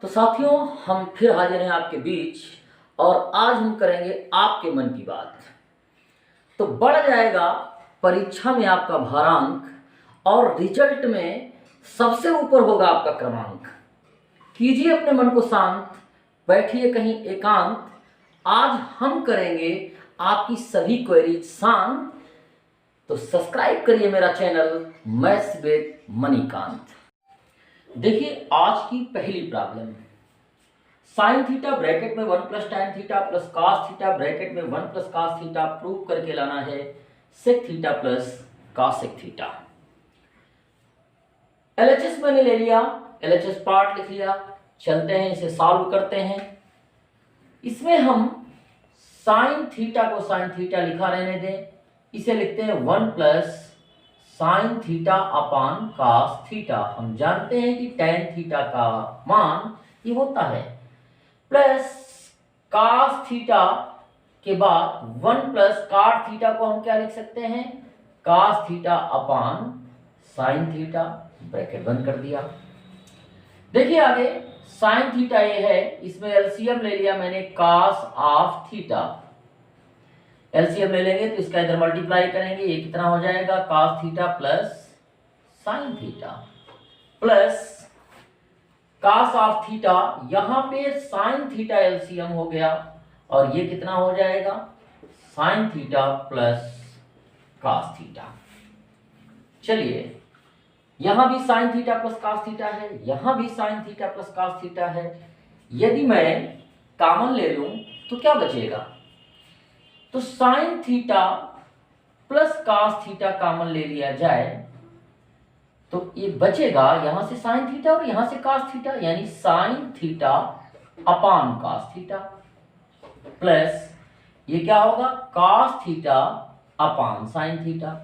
तो साथियों, हम फिर हाजिर हैं आपके बीच और आज हम करेंगे आपके मन की बात। तो बढ़ जाएगा परीक्षा में आपका भारांक और रिजल्ट में सबसे ऊपर होगा आपका क्रमांक। कीजिए अपने मन को शांत, बैठिए कहीं एकांत। आज हम करेंगे आपकी सभी क्वेरीज शांत। तो सब्सक्राइब करिए मेरा चैनल मैथ्स विद मणिकांत। देखिए आज की पहली प्रॉब्लम, साइन थीटा ब्रैकेट में 1 plus tan theta plus cos theta bracket में 1 प्लस कास थीटा प्रूव करके लाना है sec theta plus cosec theta. LHS मैंने ले लिया, एलएचएस पार्ट लिख लिया। चलते हैं इसे सॉल्व करते हैं। इसमें हम साइन थीटा को साइन थीटा लिखा रहने दें, इसे लिखते हैं 1 plus sine theta upon cos theta. हम जानते हैं कि टैन थीटा का मान ये होता है प्लस कास थीटा के बाद 1 प्लस काट थीटा को हम क्या लिख सकते हैं, cos theta upon sine theta. Bracket बंद कर दिया। देखिए आगे साइन थीटा ये है, इसमें एलसीएम ले लिया मैंने कास ऑफ थीटा। एलसीएम ले लेंगे तो इसका इधर मल्टीप्लाई करेंगे, ये कितना हो जाएगा cos theta plus sine theta plus cos of theta. यहां पे साइन थीटा एलसीएम हो गया और ये कितना हो जाएगा sine theta plus cos theta. चलिए यहां भी sine theta plus cos theta है, यहां भी sine theta plus cos theta है। यदि मैं कॉमन ले लूं तो क्या बचेगा, तो sine theta plus cos theta common ले लिया जाए तो ये बचेगा यहां से साइन थीटा और यहां से कास थीटा, यानी sine theta upon cos theta plus ये क्या होगा cos theta upon sine theta.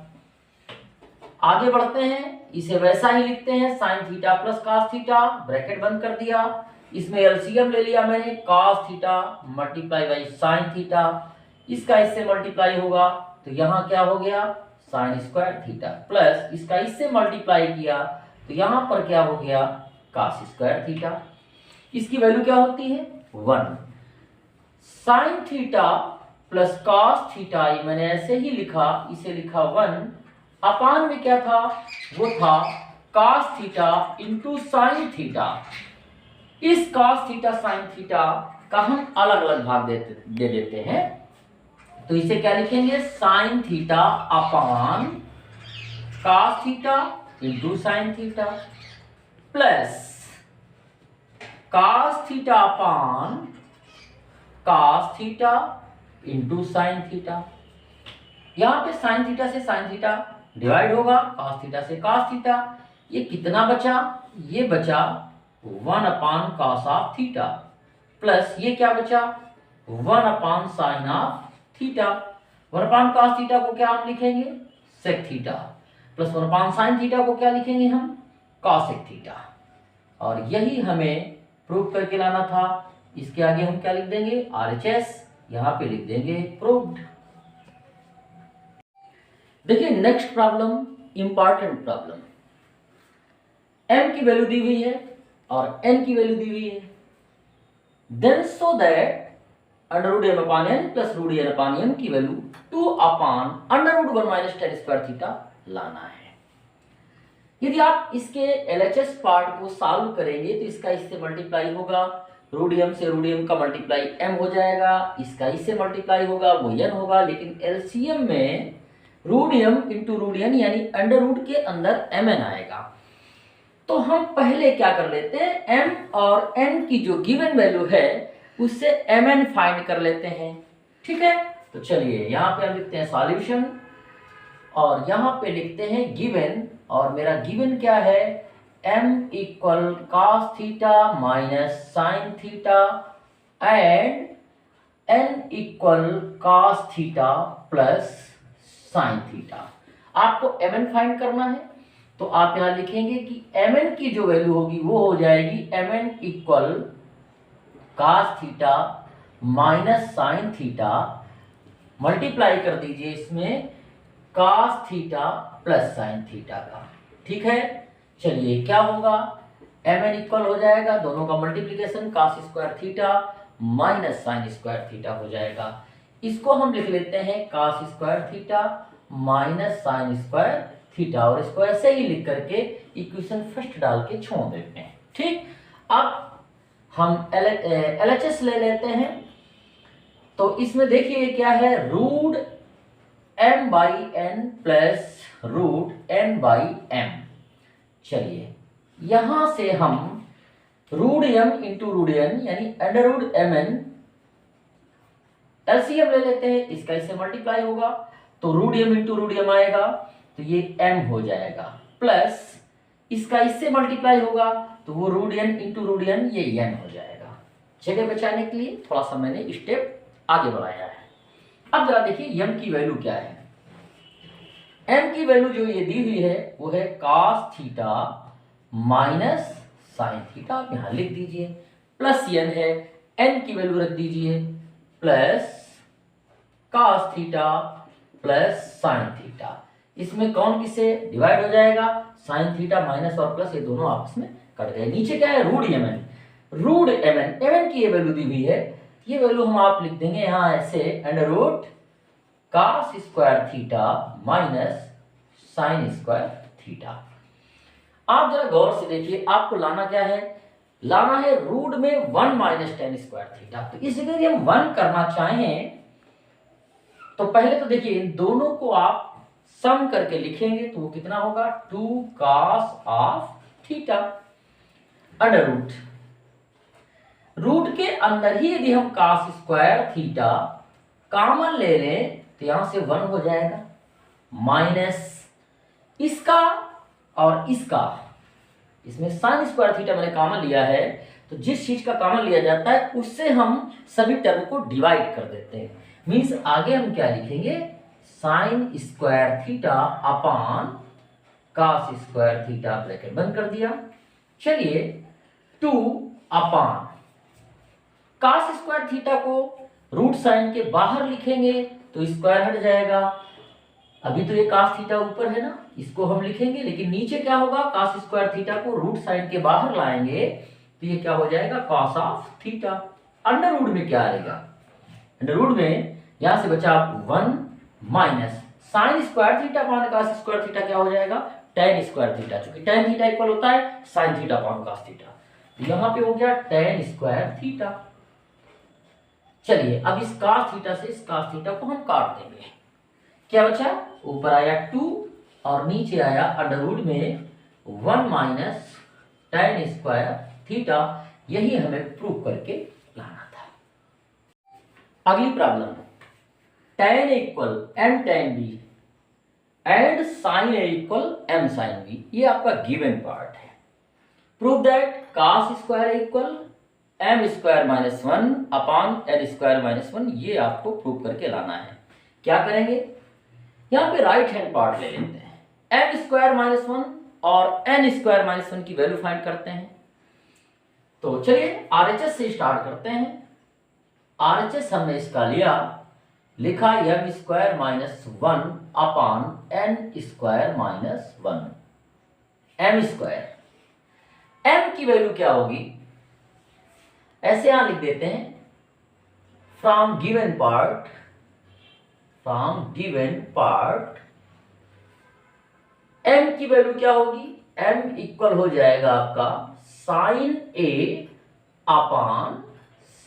आगे बढ़ते हैं, इसे वैसा ही लिखते हैं sine theta plus cos theta. Bracket बंद कर दिया, इसमें एलसीएम ले लिया मैंने cos theta multiply by sine theta. इसका इससे मल्टीप्लाई होगा तो यहां क्या हो गया साइन स्क्वायर थीटा प्लस इसका इससे मल्टीप्लाई किया तो यहां पर क्या हो गया कास स्क्वायर थीटा। इसकी वैल्यू क्या होती है 1। Sine theta plus cos theta ये मैंने ऐसे ही लिखा, इसे लिखा 1 अपान में क्या था, वो था cos theta into sine theta. इस कास थीटा साइन थीटा का हम अलग अलग भाग दे देते हैं, तो इसे क्या लिखेंगे sine theta upon cos theta into sine theta plus cos theta upon cos theta into sine theta. यहां पे साइन थीटा से साइन थीटा डिवाइड होगा, कास थीटा से कास थीटा। ये कितना बचा, ये बचा 1 upon cos of theta plus ये क्या बचा 1 upon sine of theta. 1 upon cos theta को क्या हम लिखेंगे sec theta plus 1 upon sine theta को क्या लिखेंगे हम कॉसेक थीटा। और यही हमें प्रूव करके लाना था। इसके आगे हम क्या लिख देंगे आरएचएस, यहां पे लिख देंगे प्रूव्ड। देखिए next problem, important problem. m की वैल्यू दी हुई है और n की वैल्यू दी हुई है। Then so that under root m upon n plus root n upon m की value 2 upon under root 1 minus tan square theta लाना है। यदि आप इसके एलएचएस पार्ट को सॉल्व करेंगे तो इसका इससे मल्टीप्लाई होगा, रूट m से रूट m का मल्टीप्लाई m हो जाएगा, इसका इससे मल्टीप्लाई होगा वो n होगा, लेकिन एलसीएम में root m into root n यानी अंडर रूट के अंदर mn आएगा। तो हम पहले क्या कर लेते हैं m और n की जो गिवन वैल्यू है उससे mn फाइंड कर लेते हैं, ठीक है। तो चलिए यहाँ पे हम लिखते हैं सॉल्यूशन और यहाँ पे लिखते हैं गिवन, और मेरा गिवन क्या है m equal cos theta minus sine theta and n equal cos theta plus sine theta. आपको mn फाइंड करना है तो आप यहाँ लिखेंगे कि mn की जो वैल्यू होगी वो हो जाएगी mn equal cos theta minus sine theta, multiply कर दीजिए इसमें cos theta plus sine theta का, ठीक है। चलिए क्या होगा एम एन इक्वल हो जाएगा, दोनों का multiplication cos square theta minus sine square theta हो जाएगा। इसको हम लिख लेते हैं cos square theta minus sine square theta, और इसको ऐसे ही लिख करके इक्वेशन फर्स्ट डाल के छोड़ देते हैं। ठीक, अब हम LHS ले लेते हैं। तो इसमें देखिए क्या है, root m by n plus root n by m। चलिए यहां से हम root m into root n यानी अंडर रूट mn एलसीएम ले लेते हैं, इसका इससे मल्टीप्लाई होगा तो root m into root m आएगा, तो ये m हो जाएगा, प्लस इसका इससे मल्टीप्लाई होगा तो वो root n into root n ये n हो जाएगा। जगह बचाने के लिए थोड़ा सा मैंने स्टेप आगे बढ़ाया है। अब जरा देखिए m की वैल्यू क्या है। m की वैल्यू जो ये दी हुई है वो है cos theta minus sine theta, आप यहां लिख दीजिए, प्लस n है, n की वैल्यू रख दीजिए, plus cos theta plus sine theta. इसमें कौन किससे डिवाइड हो जाएगा, साइन थीटा माइनस और प्लस ये दोनों आपस में कट गए। नीचे क्या है, रूट mn की ये वैल्यू दी हुई है, ये वैल्यू हम आप लिख देंगे यहां ऐसे, under root cos square theta minus sine square theta. आप जरा गौर से देखिए, आपको लाना क्या है, लाना है रूट में 1 माइनस टेन स्क्वायर थीटा। तो इस जगह हम 1 करना चाहें तो पहले तो देखिए इन दोनों को आप सम करके लिखेंगे तो वो कितना होगा, 2 cos of theta under root के अंदर ही यदि हम cos स्क्वायर थीटा कॉमन ले लें तो यहां से 1 हो जाएगा, माइनस इसका और इसका, इसमें साइन स्क्वायर थीटा मैंने कॉमन लिया है, तो जिस चीज का कॉमन लिया जाता है उससे हम सभी टर्म को डिवाइड कर देते हैं। मींस आगे हम क्या लिखेंगे, sign square theta upon cos square theta, bracket बंद कर दिया। चलिए 2 अपॉन cos स्क्वायर थीटा को रूट साइन के बाहर लिखेंगे तो स्क्वायर हट जाएगा। अभी तो ये cos थीटा ऊपर है ना, इसको हम लिखेंगे, लेकिन नीचे क्या होगा, cos स्क्वायर थीटा को रूट साइन के बाहर लाएंगे तो ये क्या हो जाएगा, cos of theta. Under root में क्या आएगा, अंडर रूट में यहां से बचा 1 minus sine square theta upon cos square theta क्या हो जाएगा, tan स्क्वायर थीटा, क्योंकि tan थीटा इक्वल होता है sin theta upon cos theta, तो यहां पे हो गया tan स्क्वायर थीटा। चलिए अब इस cos थीटा से इस cos थीटा को हम काट देंगे, क्या बचा, ऊपर आया 2 और नीचे आया अंडर रूट में 1 माइनस tan स्क्वायर थीटा। यही हमें प्रूव करके लाना था। अगली problem, tan equal m tan b and sin a equal m sin b, ये आपका गिवन पार्ट है। Prove that cos square equal m square minus 1 upon n square minus 1, ये आपको प्रूव करके लाना है। क्या करेंगे, यहाँ पे राइट हैंड पार्ट ले लेते हैं, m स्क्वायर माइनस 1 और n स्क्वायर माइनस 1 की वैल्यू फाइंड करते हैं। तो चलिए RHS से स्टार्ट करते हैं। RHS हमने इसका लिया, लिखा m square minus 1 upon n square minus 1, m square, m की वैल्यू क्या होगी, ऐसे यहां लिख देते हैं, फ्रॉम गिवन पार्ट m की वैल्यू क्या होगी, m इक्वल हो जाएगा आपका sine a upon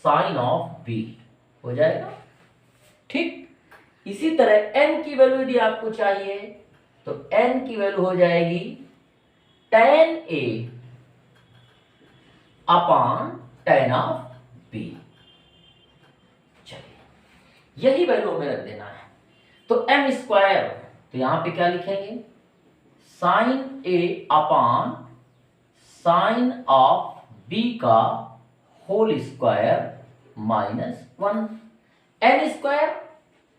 sine of b हो जाएगा। ठीक, इसी तरह n की वैल्यू यदि आपको चाहिए तो n की वैल्यू हो जाएगी tan a upon tan of b। चलिए यही वैल्यू हमें रख देना है। तो m स्क्वायर, तो यहां पे क्या लिखेंगे, sine a upon sine of b का whole square minus 1, n square,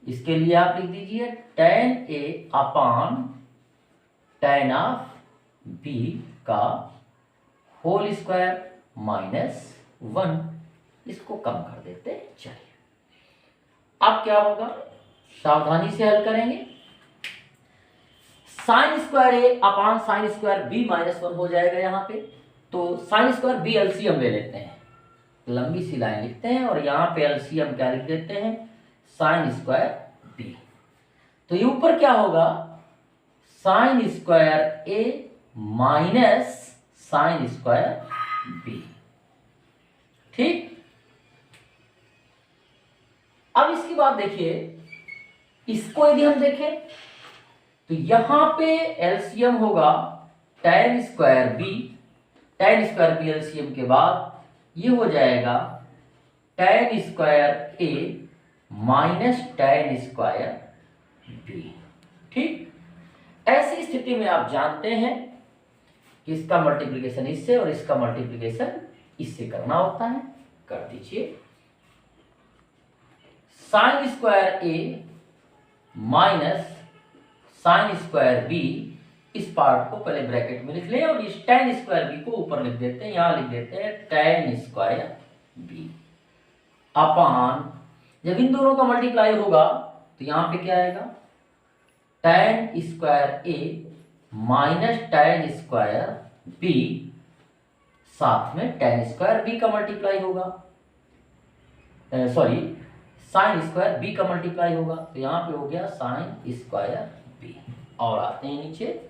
इसके लिए आप लिख दीजिए tan a upon tan of b का होल स्क्वायर माइनस 1, इसको कम कर देते। चलिए अब क्या होगा, सावधानी से हल करेंगे, sine square a upon sine square b minus 1 हो जाएगा यहाँ पे, तो साइन स्क्वायर बी एलसीएम ले लेते हैं, लंबी सी लाइन लिखते हैं और यहाँ पे एलसीएम क्या लिख देते हैं, साइन स्क्वायर बी। तो ये ऊपर क्या होगा, sine square A minus sine square B. ठीक, अब इसकी बात देखिए, इसको यदि हम देखें तो यहां पे एलसीएम होगा tan square B, tan square B LCM के बाद ये हो जाएगा tan square A minus tan square B. ठीक, ऐसी स्थिति में आप जानते हैं कि इसका मल्टीप्लिकेशन इससे और इसका मल्टीप्लिकेशन इससे करना होता है, कर दीजिए। Sign square A minus sine square B, इस पार्ट को पहले ब्रैकेट में लिख लें और इस tan स्क्वायर बी को ऊपर लिख देते हैं, यहां लिख देते हैं tan स्क्वायर बी अपान, जब इन दोनों का मल्टीप्लाई होगा तो यहां पे क्या आएगा, tan square A minus tan square B, साथ में tan स्क्वायर बी का मल्टीप्लाई होगा, सॉरी साइन स्क्वायर बी का मल्टीप्लाई होगा, तो यहां पे हो गया साइन स्क्वायर बी। और आते हैं नीचे,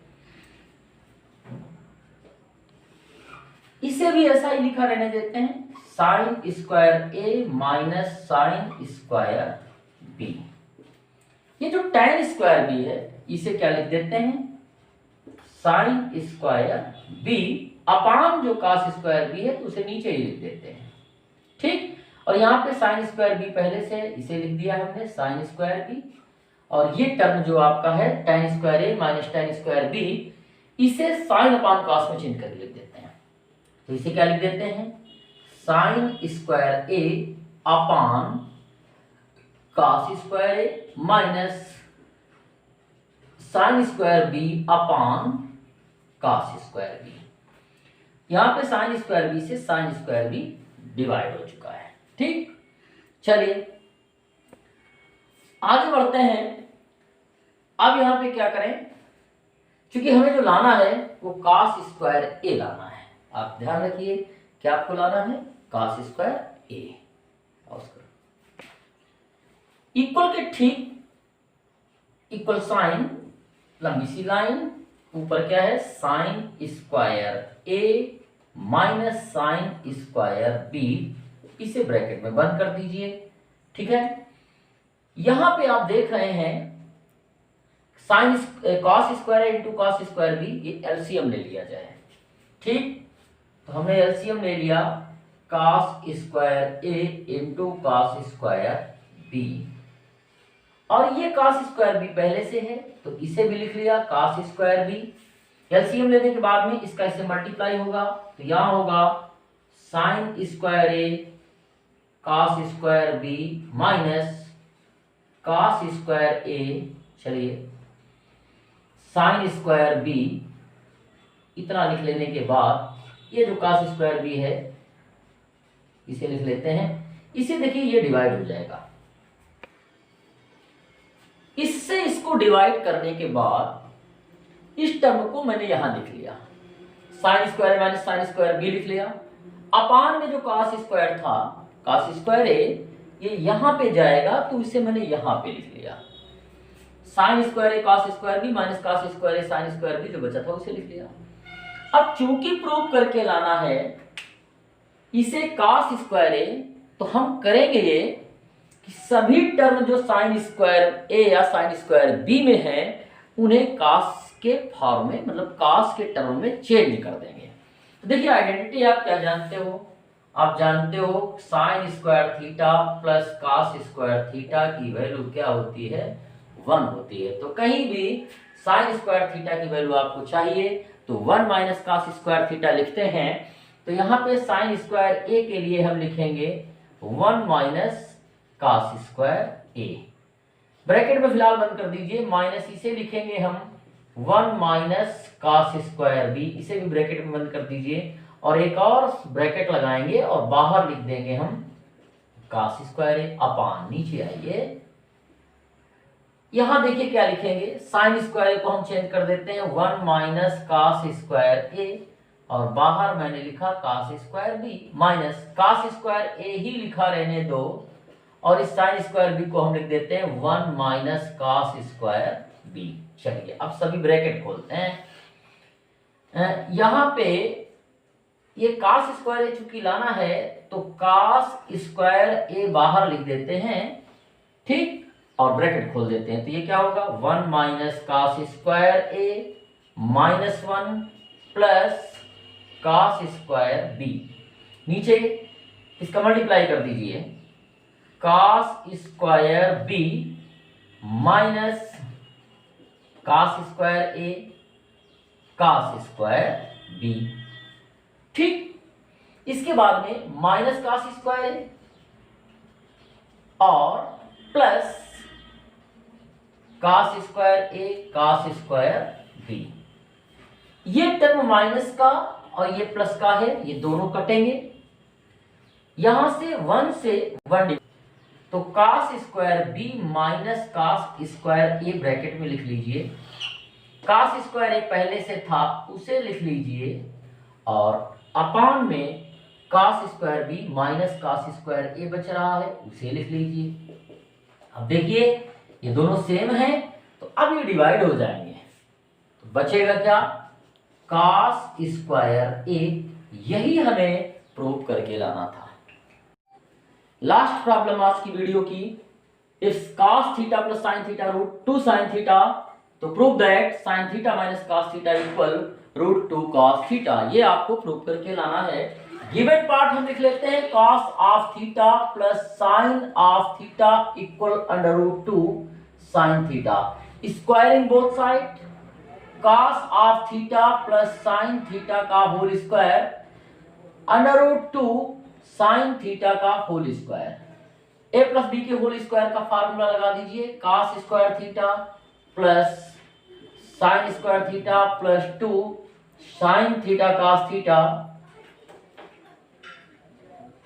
इसे भी ऐसा ही लिखा रहने देते हैं, sign square A minus sine square B. ये जो tan स्क्वायर बी है इसे क्या लिख देते हैं, साइन स्क्वायर बी अपान जो cos स्क्वायर बी है तो उसे नीचे ही लिख देते हैं। ठीक, और यहाँ पे साइन स्क्वायर बी पहले से इसे लिख दिया हमने साइन स्क्वायर बी, और ये टर्म जो आपका है tan square A minus tan square B, इसे साइन अपान cos में चेंज करके लिख देते हैं। तो इसे क्या लिख देते हैं, sign square A upon cos square A minus sine square B upon cos square B. यहाँ पे साइन स्क्वायर बी से साइन स्क्वायर बी डिवाइड हो चुका है। ठीक, चलिए आगे बढ़ते हैं। अब यहां पे क्या करें, क्योंकि हमें जो लाना है वो cos स्क्वायर ए लाना है, आप ध्यान रखिए क्या आपको लाना है, cos स्क्वायर ए। इक्वल के ठीक इक्वल साइन, लंबी सी लाइन, ऊपर क्या है sign square A minus sine square B, इसे ब्रैकेट में बंद कर दीजिए। ठीक है, यहां पे आप देख रहे हैं sine cos square into cos square B, ये एलसीएम ले लिया जाए। ठीक, तो हमने एलसीएम ले लिया cos स्क्वायर ए इंटू cos स्क्वायर बी, और ये cos स्क्वायर बी पहले से है तो इसे भी लिख लिया cos स्क्वायर बी। एलसीएम लेने के बाद में इसका इससे मल्टीप्लाई होगा, तो यहां होगा sine square A cos square B minus cos square A, चलिए साइन स्क्वायर बी, इतना लिख लेने के बाद ये जो cos स्क्वायर बी है इसे लिख लेते हैं। इसे देखिए ये डिवाइड हो जाएगा, इससे इसको डिवाइड करने के बाद इस टर्म को मैंने यहां लिख लिया, sine square minus sine square B लिख लिया, अपान में जो cos स्क्वायर था cos स्क्वायर ए, ये यहां पे जाएगा तो इसे मैंने यहां पे लिख लिया, sine square A cos square B minus cos square A sine square B, जो बचा था उसे लिख लिया। अब चूंकि प्रूव करके लाना है इसे cos स्क्वायर ए, तो हम करेंगे ये कि सभी टर्म जो साइन स्क्वायर ए या साइन स्क्वायर बी में है उन्हें cos के फॉर्म में, मतलब cos के टर्म में चेंज कर देंगे। तो देखिए आइडेंटिटी आप क्या जानते हो, आप जानते हो sign square theta plus cos square theta की वैल्यू क्या होती है, 1 होती है। तो कहीं भी साइन स्क्वायर थीटा की वैल्यू आपको चाहिए तो 1 माइनस cos स्क्वायर थीटा लिखते हैं। तो यहाँ पे साइन स्क्वायर ए के लिए हम लिखेंगे 1 minus cos square A, bracket में फिलहाल बंद कर दीजिए, माइनस इसे लिखेंगे हम 1 माइनस cos स्क्वायर बी, इसे भी ब्रैकेट में बंद कर दीजिए और एक और ब्रैकेट लगाएंगे और बाहर लिख देंगे हम cos स्क्वायर ए अपान, नीचे आइए यहां देखिए क्या लिखेंगे, साइन स्क्वायर को हम चेंज कर देते हैं 1 माइनस cos स्क्वायर ए और बाहर मैंने लिखा cos square B minus cos square A ही लिखा रहने दो, और इस sin स्क्वायर बी को हम लिख देते हैं 1 माइनस cos स्क्वायर बी। चलिए अब सभी ब्रैकेट खोलते हैं। यहाँ पे ये cos स्क्वायर ए चूंकि लाना है तो cos स्क्वायर ए बाहर लिख देते हैं, ठीक, और ब्रैकेट खोल देते हैं। तो ये क्या होगा 1 minus cos square A minus 1 plus cos square B. नीचे इसका मल्टीप्लाई कर दीजिए, cos square B minus cos square A cos square B, ठीक। इसके बाद में माइनस cos स्क्वायर ए और plus cos square A cos square B. ये टर्म माइनस का और ये प्लस का है, ये दोनों कटेंगे। यहां से 1 से 1 तो cos square B minus cos square A bracket में लिख लीजिए। cos स्क्वायर ए पहले से था उसे लिख लीजिए, और अपान में cos square B minus cos square A बच रहा है उसे लिख लीजिए। अब देखिए ये दोनों सेम हैं तो अब ये डिवाइड हो जाएंगे, तो बचेगा क्या cos स्क्वायर ए। यही हमें प्रूव करके लाना था। लास्ट प्रॉब्लम आज की वीडियो की, if cos theta plus sin theta root 2 sin theta, तो prove that sin theta minus cos theta equal root 2 cos theta. ये आपको प्रूव करके लाना है। गिवन पार्ट हम लिख लेते हैं cos of theta plus sin of theta equal under root 2 sin theta. Squaring both side, cos of theta plus sin theta का whole square under root 2 sin theta का whole square. a plus B के whole square का formula लगा दीजिए, cos square theta plus sin square theta plus 2 sin theta cos theta.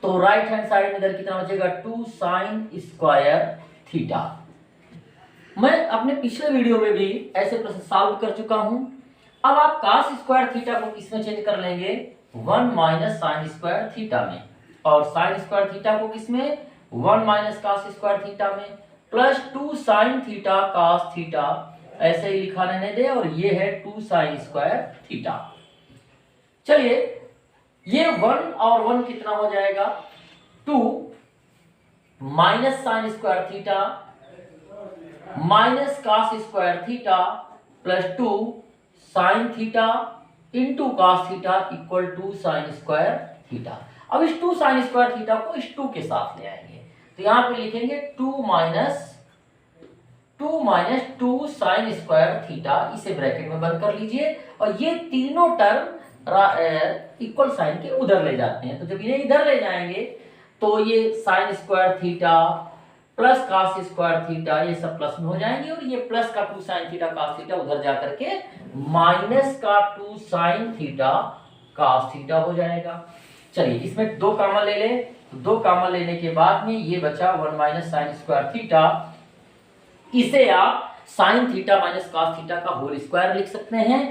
तो right hand side में इधर कितना बचेगा 2 sin स्क्वायर थीटा। मैं अपने पिछले वीडियो में भी ऐसे प्रश्न सॉल्व कर चुका हूं। अब आप cos स्क्वायर थीटा को किसमें चेंज कर लेंगे 1 माइनस sin स्क्वायर थीटा में, और sin स्क्वायर थीटा को किसमें 1 माइनस cos स्क्वायर थीटा में, plus 2 sin theta cos theta ऐसे ही लिखा रहने दे, और ये है 2 sin स्क्वायर थीटा। चलिए ये 1 और 1 कितना हो जाएगा 2 minus sin square theta minus cos square theta plus 2 sin theta into cos theta equal to sin square theta. अब इस 2 sin स्क्वायर थीटा को इस 2 के साथ ले आएंगे, तो यहां पे लिखेंगे 2 माइनस 2 sin स्क्वायर थीटा, इसे ब्रैकेट में बंद कर लीजिए। और ये तीनों टर्म इक्वल साइन के उधर ले जाते हैं, तो जब इन्हें इधर ले जाएंगे तो ये sin square theta plus cos square theta ये सब प्लस में हो जाएंगे, और ये प्लस का 2 sin थीटा cos थीटा उधर जाकर के माइनस का 2 sin थीटा cos थीटा हो जाएगा। चलिए इसमें 2 कॉमन ले लें, तो 2 कॉमन लेने के बाद में ये बचा 1 माइनस sin स्क्वायर थीटा। इसे आप sin theta minus cos theta का होल स्क्वायर लिख सकते हैं।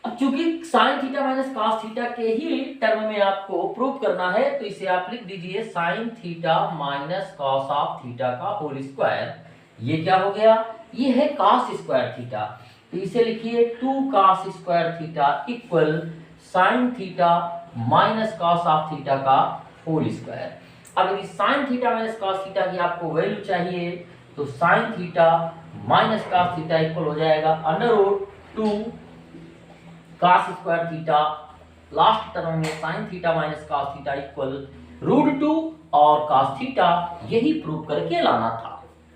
अब चूंकि sin theta minus cos theta के ही टर्म में आपको प्रूव करना है, तो इसे आप लिख दीजिए sin theta minus cos of theta का होल स्क्वायर। ये क्या हो गया, ये है cos स्क्वायर थीटा, तो इसे लिखिए 2 cos square theta equal sin theta minus cos of theta का होल स्क्वायर। अब यदि sin theta minus cos theta की आपको वैल्यू चाहिए, तो sin theta minus cos theta equal हो जाएगा under root 2 cos square theta, last term में sin theta minus cos theta equal root 2 और cos थीटा। यही प्रूव करके लाना था।